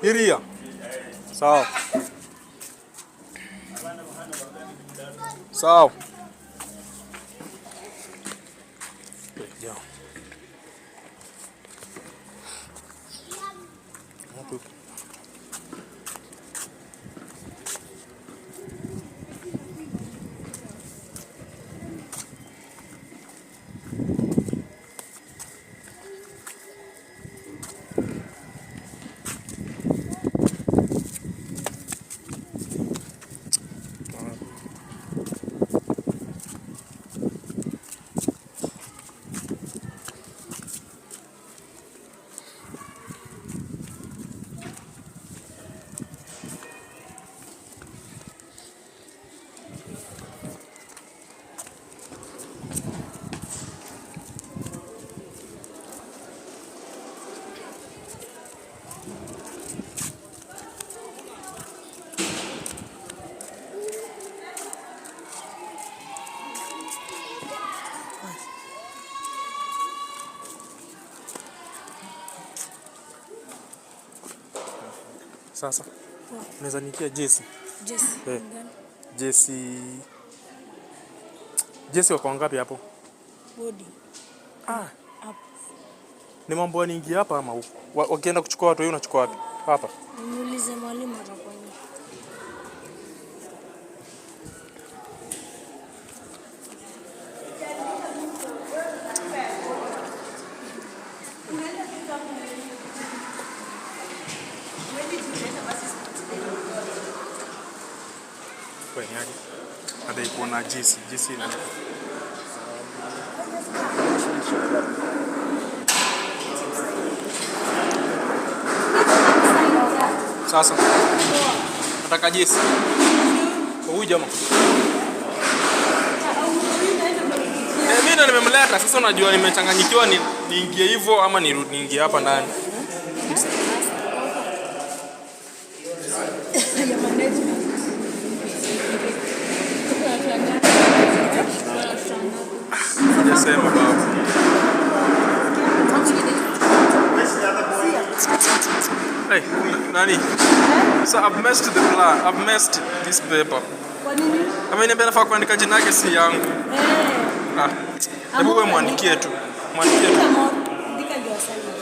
Iria. Sawa. Sawa. Legal. Sasa unaweza nitia Jesse. Jesse wako ngapi hapo? Body. Hapo. Ni mambo nyingi hapa ama huko? Wakienda kuchukua watu, wewe unachukua wapi? Hapa. Niulize mwalimu atakuwa nini. Yaani hadi kuona Jesse na sasa nataka Jesse huyu jamaa mimi ndo nimemleta sasa. Unajua nimechanganyikiwa, niingie hivyo ama niingie hapa ndani. Sema baba. Hey, nani? So I've messed the plan. I've messed this paper. Kwa nini? Ameniambia nafaa kuandika jina lake si yangu. Hebu wewe muandikie tu. Muandikie tu. Andika ndio sahihi.